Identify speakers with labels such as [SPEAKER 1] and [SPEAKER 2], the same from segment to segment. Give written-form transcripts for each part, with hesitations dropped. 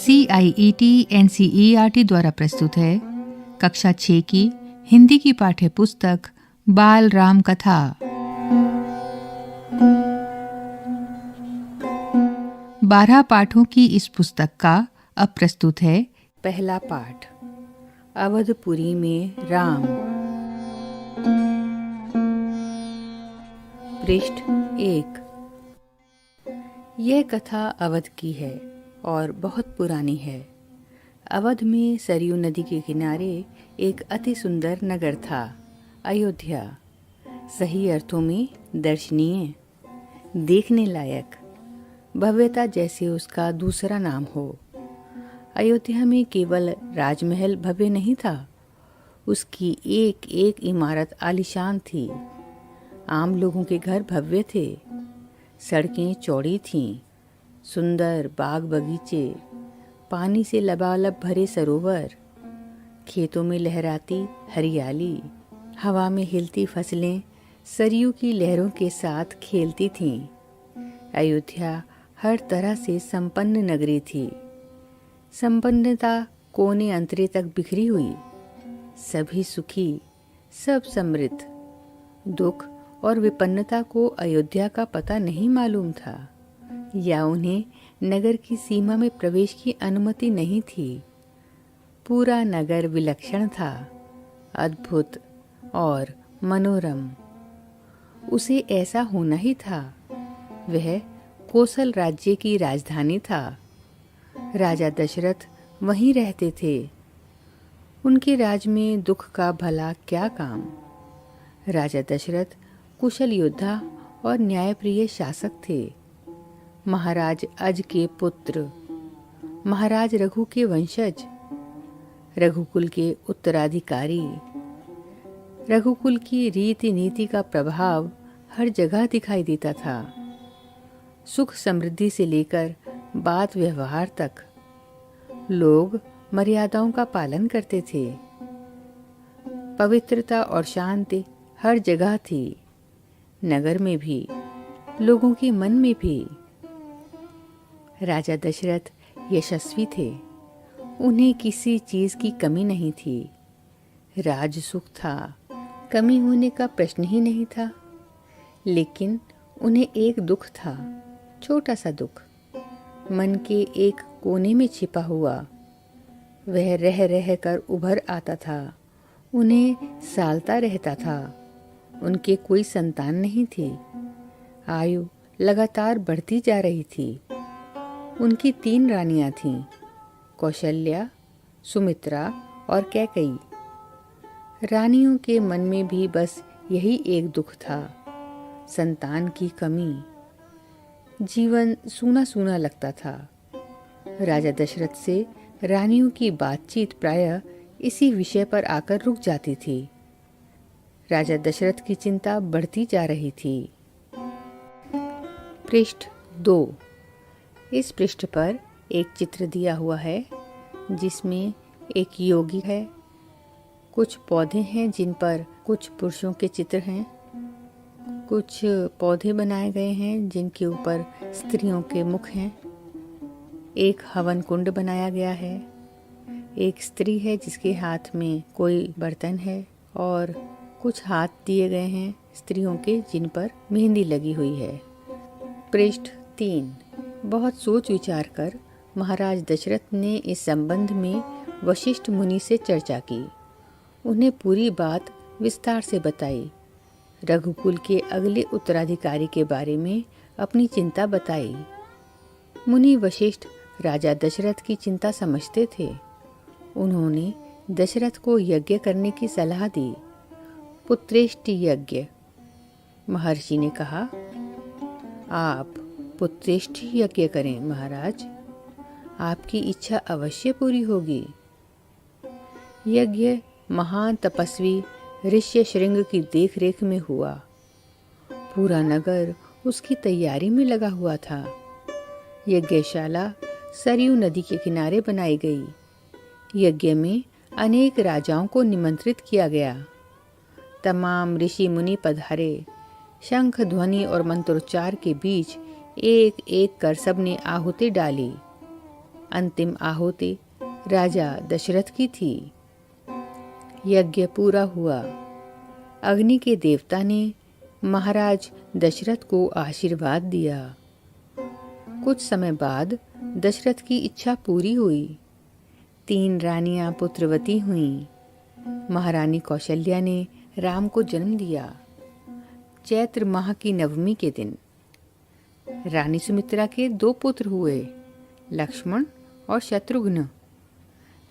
[SPEAKER 1] CIET NCERT द्वारा प्रस्तुत है कक्षा 6 की हिंदी की पाठ्य पुस्तक बाल राम कथा। बारह पाठों की इस पुस्तक का अब प्रस्तुत है पहला पाठ, अवधपुरी में राम। पृष्ठ 1। यह कथा अवध की है और बहुत पुरानी है। अवध में सरयू नदी के किनारे एक अति सुंदर नगर था, अयोध्या। सही अर्थों में दर्शनीय, देखने लायक, भव्यता जैसे उसका दूसरा नाम हो। अयोध्या में केवल राजमहल भव्य नहीं था, उसकी एक एक इमारत आलीशान थी। आम लोगों के घर भव्य थे, सड़कें चौड़ी थीं, सुंदर बाग बगीचे, पानी से लबालब भरे सरोवर, खेतों में लहराती हरियाली, हवा में हिलती फसलें सरयू की लहरों के साथ खेलती थीं। अयोध्या हर तरह से संपन्न नगरी थी। संपन्नता कोने अंतरे तक बिखरी हुई, सभी सुखी, सब समृद्ध। दुख और विपन्नता को अयोध्या का पता नहीं मालूम था, या उन्हें नगर की सीमा में प्रवेश की अनुमति नहीं थी। पूरा नगर विलक्षण था, अद्भुत और मनोरम। उसे ऐसा होना ही था। वह कोसल राज्य की राजधानी था। राजा दशरथ वहीं रहते थे। उनके राज में दुख का भला क्या काम। राजा दशरथ कुशल योद्धा और न्यायप्रिय शासक थे। महाराज अज के पुत्र, महाराज रघु के वंशज, रघुकुल के उत्तराधिकारी। रघुकुल की रीति नीति का प्रभाव हर जगह दिखाई देता था। सुख समृद्धि से लेकर बात व्यवहार तक लोग मर्यादाओं का पालन करते थे। पवित्रता और शांति हर जगह थी, नगर में भी, लोगों के मन में भी। राजा दशरथ यशस्वी थे, उन्हें किसी चीज की कमी नहीं थी। राज सुख था, कमी होने का प्रश्न ही नहीं था। लेकिन उन्हें एक दुख था, छोटा सा दुख, मन के एक कोने में छिपा हुआ। वह रह रह कर उभर आता था, उन्हें सालता रहता था। उनके कोई संतान नहीं थी। आयु लगातार बढ़ती जा रही थी। उनकी 3 रानियां थीं, कौशल्या, सुमित्रा और कैकेयी। रानियों के मन में भी बस यही एक दुख था, संतान की कमी। जीवन सूना सूना लगता था। राजा दशरथ से रानियों की बातचीत प्रायः इसी विषय पर आकर रुक जाती थी। राजा दशरथ की चिंता बढ़ती जा रही थी। पृष्ठ 2। इस पृष्ठ पर एक चित्र दिया हुआ है जिसमें एक योगी है। कुछ पौधे हैं जिन पर कुछ पुरुषों के चित्र हैं। कुछ पौधे बनाए गए हैं जिनके ऊपर स्त्रियों के मुख हैं। एक हवन कुंड बनाया गया है। एक स्त्री है जिसके हाथ में कोई बर्तन है और कुछ हाथ दिए गए हैं स्त्रियों के जिन पर मेहंदी लगी हुई है। पृष्ठ 3। बहुत सोच विचार कर महाराज दशरथ ने इस संबंध में वशिष्ठ मुनि से चर्चा की। उन्हें पूरी बात विस्तार से बताई। रघुकुल के अगले उत्तराधिकारी के बारे में अपनी चिंता बताई। मुनि वशिष्ठ राजा दशरथ की चिंता समझते थे। उन्होंने दशरथ को यज्ञ करने की सलाह दी, पुत्रेष्टि यज्ञ। महर्षि ने कहा, आप पुत्रेष्टि यज्ञ करें महाराज, आपकी इच्छा अवश्य पूरी होगी। यज्ञ महान तपस्वी ऋष्यशृंग की देखरेख में हुआ। पूरा नगर उसकी तैयारी में लगा हुआ था। यज्ञशाला सरयू नदी के किनारे बनाई गई। यज्ञ में अनेक राजाओं को निमंत्रित किया गया। तमाम ऋषि मुनि पधारे। शंख ध्वनि और मंत्रोच्चार के बीच एक एक कर सबने आहुति डाली। अंतिम आहुति राजा दशरथ की थी। यज्ञ पूरा हुआ। अग्नि के देवता ने महाराज दशरथ को आशीर्वाद दिया। कुछ समय बाद दशरथ की इच्छा पूरी हुई। 3 रानियां पुत्रवती हुईं। महारानी कौशल्या ने राम को जन्म दिया चैत्र माह की नवमी के दिन। रानी सुमित्रा के 2 पुत्र हुए, लक्ष्मण और शत्रुघ्न।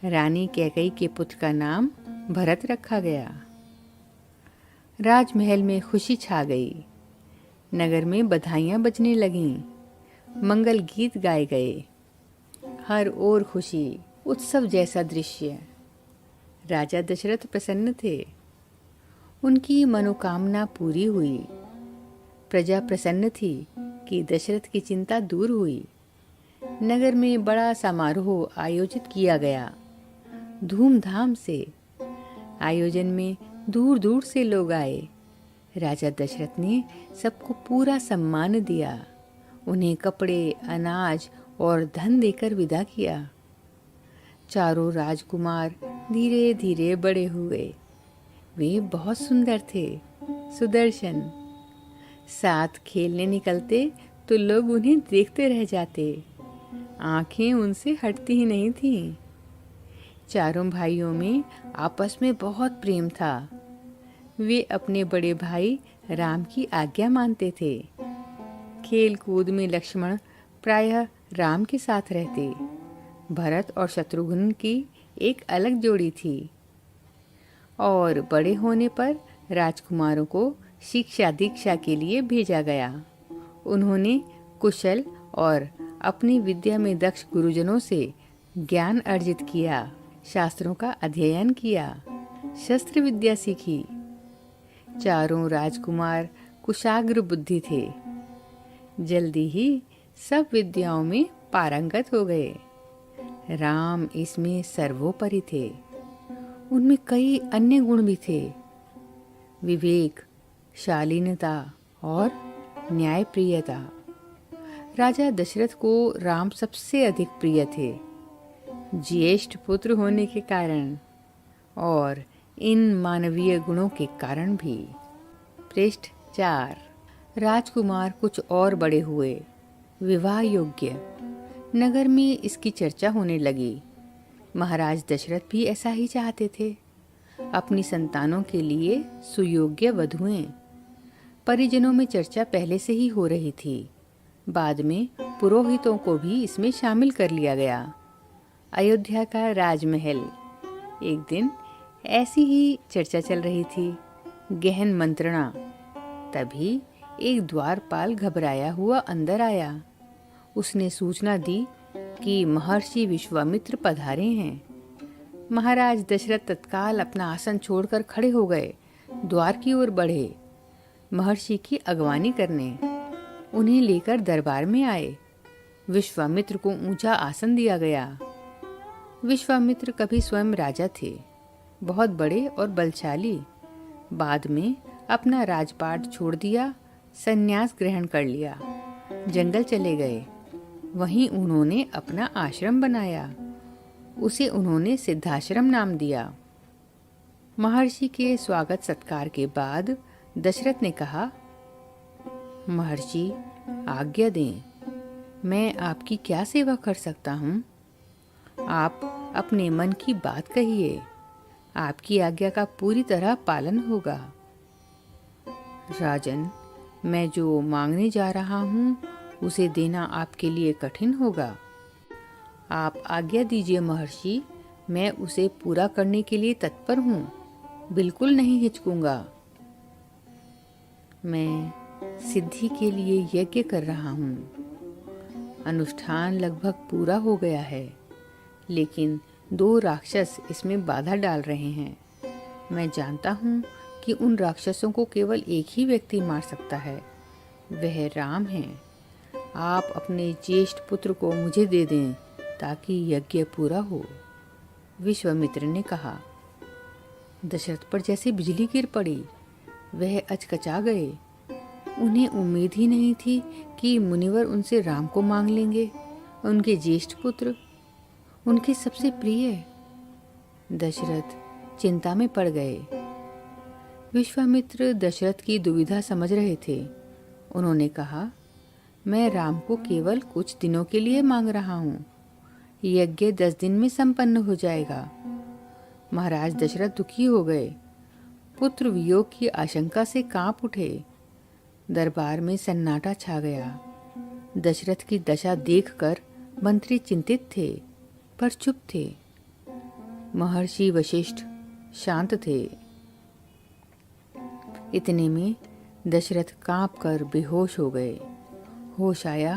[SPEAKER 1] रानी कैकेयी के पुत्र का नाम भरत रखा गया। राजमहल में खुशी छा गई। नगर में बधाइयां बजने लगीं, मंगल गीत गाए गए। हर ओर खुशी, उत्सव जैसा दृश्य। राजा दशरथ प्रसन्न थे। उनकी मनोकामना पूरी हुई। प्रजा प्रसन्न थी कि दशरथ की चिंता दूर हुई। नगर में बड़ा समारोह आयोजित किया गया, धूमधाम से। आयोजन में दूर दूर से लोग आए। राजा दशरथ ने सबको पूरा सम्मान दिया, उन्हें कपड़े, अनाज और धन देकर विदा किया। चारों राजकुमार धीरे धीरे बड़े हुए। वे बहुत सुंदर थे, सुदर्शन। साथ खेलने निकलते तो लोग उन्हें देखते रह जाते। आंखें उनसे हटती ही नहीं थीं। चारों भाइयों में आपस में बहुत प्रेम था। वे अपने बड़े भाई राम की आज्ञा मानते थे। खेल कूद में लक्ष्मण प्रायः राम के साथ रहते। भरत और शत्रुघ्न की एक अलग जोड़ी थी। और बड़े होने पर राजकुमारों को शिक्षा दीक्षा के लिए भेजा गया। उन्होंने कुशल और अपनी विद्या में दक्ष गुरुजनों से ज्ञान अर्जित किया, शास्त्रों का अध्ययन किया, शस्त्र विद्या सीखी। चारों राजकुमार कुशाग्र बुद्धि थे। जल्दी ही सब विद्याओं में पारंगत हो गए। राम इसमें सर्वोपरि थे। उनमें कई अन्य गुण भी थे, विवेक, शालीनता और न्यायप्रियता। राजा दशरथ को राम सबसे अधिक प्रिय थे, ज्येष्ठ पुत्र होने के कारण और इन मानवीय गुणों के कारण भी। पृष्ठ 4। राजकुमार कुछ और बड़े हुए, विवाह योग्य। नगर में इसकी चर्चा होने लगी। महाराज दशरथ भी ऐसा ही चाहते थे, अपनी संतानों के लिए सुयोग्य वधुएं। परिजनों में चर्चा पहले से ही हो रही थी। बाद में पुरोहितों को भी इसमें शामिल कर लिया गया। अयोध्या का राजमहल। एक दिन ऐसी ही चर्चा चल रही थी, गहन मंत्रणा। तभी एक द्वारपाल घबराया हुआ अंदर आया। उसने सूचना दी कि महर्षि विश्वामित्र पधारे हैं। महाराज दशरथ तत्काल अपना आसन छोड़कर खड़े हो गए, द्वार की ओर बढ़े, महर्षि की अगवानी करने। उन्हें लेकर दरबार में आए। विश्वामित्र को ऊंचा आसन दिया गया। विश्वामित्र कभी स्वयं राजा थे, बहुत बड़े और बलशाली। बाद में अपना राजपाट छोड़ दिया, संन्यास ग्रहण कर लिया, जंगल चले गए। वहीं उन्होंने अपना आश्रम बनाया। उसे उन्होंने सिद्धाश्रम नाम दिया। महर्षि के स्वागत सत्कार के बाद दशरथ ने कहा, महर्षि आज्ञा दें, मैं आपकी क्या सेवा कर सकता हूँ? आप अपने मन की बात कहिए, आपकी आज्ञा का पूरी तरह पालन होगा। राजन, मैं जो मांगने जा रहा हूँ उसे देना आपके लिए कठिन होगा। आप आज्ञा दीजिए महर्षि, मैं उसे पूरा करने के लिए तत्पर हूँ, बिल्कुल नहीं हिचकूंगा। मैं सिद्धि के लिए यज्ञ कर रहा हूँ। अनुष्ठान लगभग पूरा हो गया है, लेकिन 2 राक्षस इसमें बाधा डाल रहे हैं। मैं जानता हूँ कि उन राक्षसों को केवल एक ही व्यक्ति मार सकता है, वह राम है। आप अपने ज्येष्ठ पुत्र को मुझे दे दें ताकि यज्ञ पूरा हो। विश्वामित्र ने कहा। दशरथ पर जैसे बिजली गिर पड़ी। वह अचकचा गए। उन्हें उम्मीद ही नहीं थी कि मुनिवर उनसे राम को मांग लेंगे, उनके ज्येष्ठ पुत्र। उनके सबसे प्रिय। दशरथ चिंता में पड़ गए। विश्वामित्र दशरथ की दुविधा समझ रहे थे। उन्होंने कहा, मैं राम को केवल कुछ दिनों के लिए मांग रहा हूँ। यज्ञ 10 दिन में संपन्न हो जाएगा। महाराज दशरथ दुखी हो गए। पुत्र वियोग की आशंका से कांप उठे। दरबार में सन्नाटा छा गया। दशरथ की दशा देखकर मंत्री चिंतित थे, पर चुप थे। महर्षि वशिष्ठ शांत थे। इतने में दशरथ कांप कर बेहोश हो गए। होश आया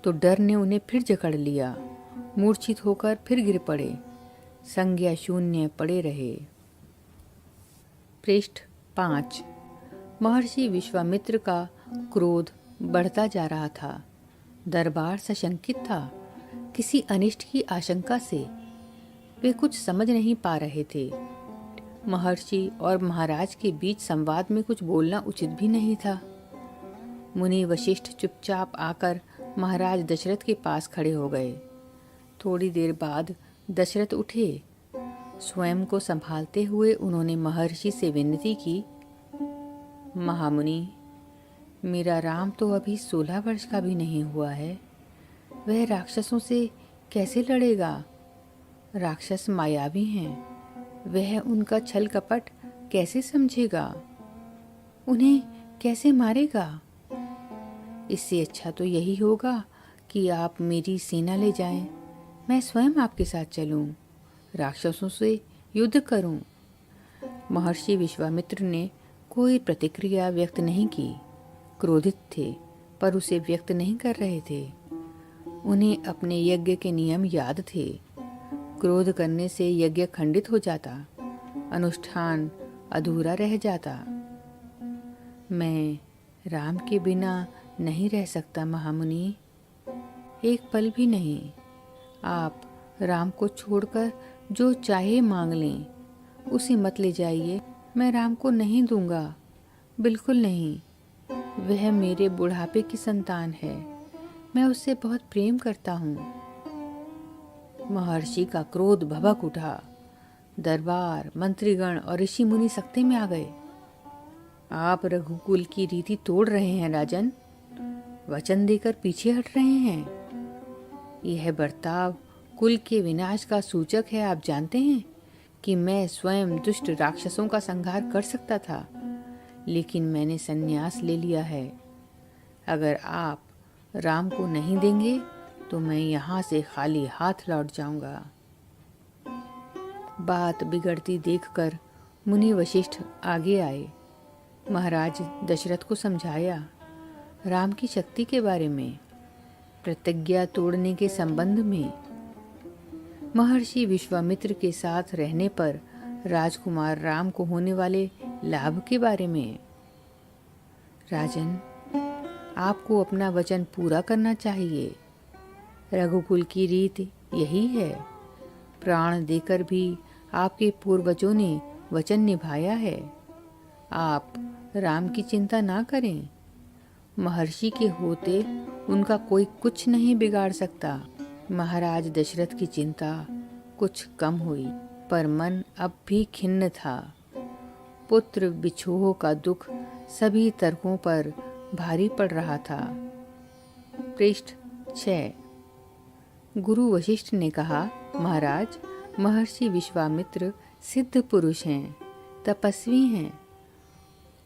[SPEAKER 1] तो डर ने उन्हें फिर जकड़ लिया। मूर्छित होकर फिर गिर पड़े। संज्ञा शून्य पड़े रहे। पृष्ठ 5। महर्षि विश्वामित्र का क्रोध बढ़ता जा रहा था। दरबार सशंकित था। किसी अनिष्ट की आशंका से वे कुछ समझ नहीं पा रहे थे। महर्षि और महाराज के बीच संवाद में कुछ बोलना उचित भी नहीं था। मुनि वशिष्ठ चुपचाप आकर महाराज दशरथ के पास खड़े हो गए। थोड़ी देर बाद दशरथ उठे। स्वयं को संभालते हुए उन्होंने महर्षि से विनती की, महामुनि, मेरा राम तो अभी 16 वर्ष का भी नहीं हुआ है। वह राक्षसों से कैसे लड़ेगा? राक्षस मायावी हैं। वह उनका छल कपट कैसे समझेगा? उन्हें कैसे मारेगा? इससे अच्छा तो यही होगा कि आप मेरी सेना ले जाएं। मैं स्वयं आपके साथ चलूं, राक्षसों से युद्ध करूं। महर्षि विश्वामित्र ने कोई प्रतिक्रिया व्यक्त नहीं की। क्रोधित थे, पर उसे व्यक्त नहीं कर रहे थे। उन्हें अपने यज्ञ के नियम याद थे। क्रोध करने से यज्ञ खंडित हो जाता, अनुष्ठान अधूरा रह जाता। मैं राम के बिना नहीं रह सकता महामुनि, एक पल भी नहीं। आप राम को छोड़कर जो चाहे मांग लें, उसे मत ले जाइए। मैं राम को नहीं दूंगा, बिल्कुल नहीं। वह मेरे बुढ़ापे की संतान है। मैं उससे बहुत प्रेम करता हूँ। महर्षि का क्रोध भभक उठा। दरबार, मंत्रीगण और ऋषि मुनि सख्ते में आ गए। आप रघुकुल की रीति तोड़ रहे हैं राजन। वचन देकर पीछे हट रहे हैं। यह बर्ताव कुल के विनाश का सूचक है। आप जानते हैं कि मैं स्वयं दुष्ट राक्षसों का संहार कर सकता था, लेकिन मैंने संन्यास ले लिया है। अगर आप राम को नहीं देंगे तो मैं यहाँ से खाली हाथ लौट जाऊंगा। बात बिगड़ती देखकर मुनि वशिष्ठ आगे आए। महाराज दशरथ को समझाया राम की शक्ति के बारे में, प्रतिज्ञा तोड़ने के संबंध में, महर्षि विश्वामित्र के साथ रहने पर राजकुमार राम को होने वाले लाभ के बारे में। राजन, आपको अपना वचन पूरा करना चाहिए। रघुकुल की रीत यही है। प्राण देकर भी आपके पूर्वजों ने वचन निभाया है। आप राम की चिंता ना करें। महर्षि के होते उनका कोई कुछ नहीं बिगाड़ सकता। महाराज दशरथ की चिंता कुछ कम हुई, पर मन अब भी खिन्न था। पुत्र बिछोह का दुख सभी तर्कों पर भारी पड़ रहा था। पृष्ठ 6। गुरु वशिष्ठ ने कहा, महाराज, महर्षि विश्वामित्र सिद्ध पुरुष हैं, तपस्वी हैं,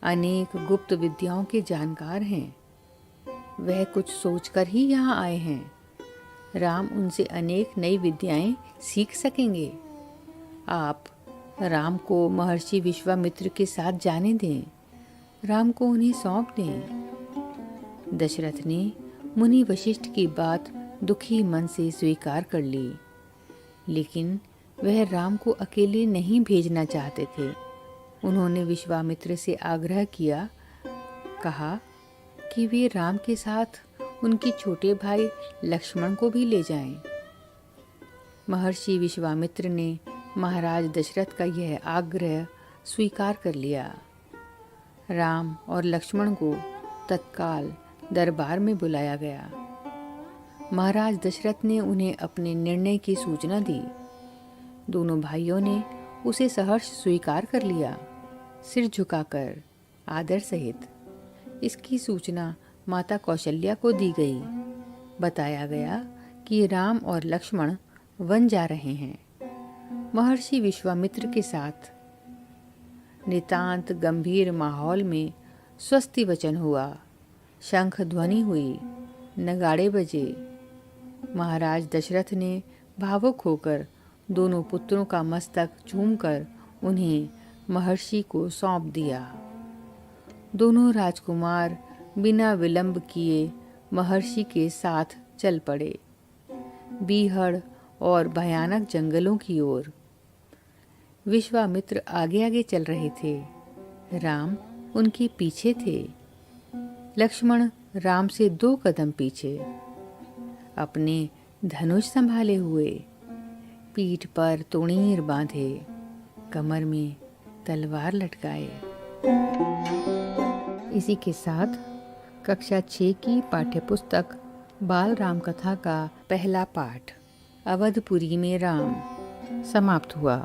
[SPEAKER 1] अनेक गुप्त विद्याओं के जानकार हैं। वह कुछ सोचकर ही यहाँ आए हैं। राम उनसे अनेक नई विद्याएं सीख सकेंगे। आप राम को महर्षि विश्वामित्र के साथ जाने दें। राम को उन्हें सौंप दें। दशरथ ने मुनि वशिष्ठ की बात दुखी मन से स्वीकार कर ली, लेकिन वह राम को अकेले नहीं भेजना चाहते थे। उन्होंने विश्वामित्र से आग्रह किया, कहा कि वे राम के साथ उनके छोटे भाई लक्ष्मण को भी ले जाएं। महर्षि विश्वामित्र ने महाराज दशरथ का यह आग्रह स्वीकार कर लिया। राम और लक्ष्मण को तत्काल दरबार में बुलाया गया। महाराज दशरथ ने उन्हें अपने निर्णय की सूचना दी। दोनों भाइयों ने उसे सहर्ष स्वीकार कर लिया, सिर झुकाकर आदर सहित। इसकी सूचना माता कौशल्या को दी गई। बताया गया कि राम और लक्ष्मण वन जा रहे हैं। महर्षि विश्वामित्र के साथ नितांत गंभीर माहौल में स्वस्ति वचन हुआ। शंख ध्वनि हुई, नगाड़े बजे। महाराज दशरथ ने भावुक होकर दोनों पुत्रों का मस्तक चूमकर उन्हें महर्षि को सौंप दिया। दोनों राजकुमार बिना विलंब किए महर्षि के साथ चल पड़े, बीहड़ और भयानक जंगलों की ओर। विश्वामित्र आगे आगे चल रहे थे, राम उनके पीछे थे। लक्ष्मण राम से 2 कदम पीछे, अपने धनुष संभाले हुए, पीठ पर तोणीर बांधे, कमर में तलवार लटकाए। इसी के साथ कक्षा 6 की पाठ्यपुस्तक बाल राम कथा का पहला पाठ अवधपुरी में राम समाप्त हुआ।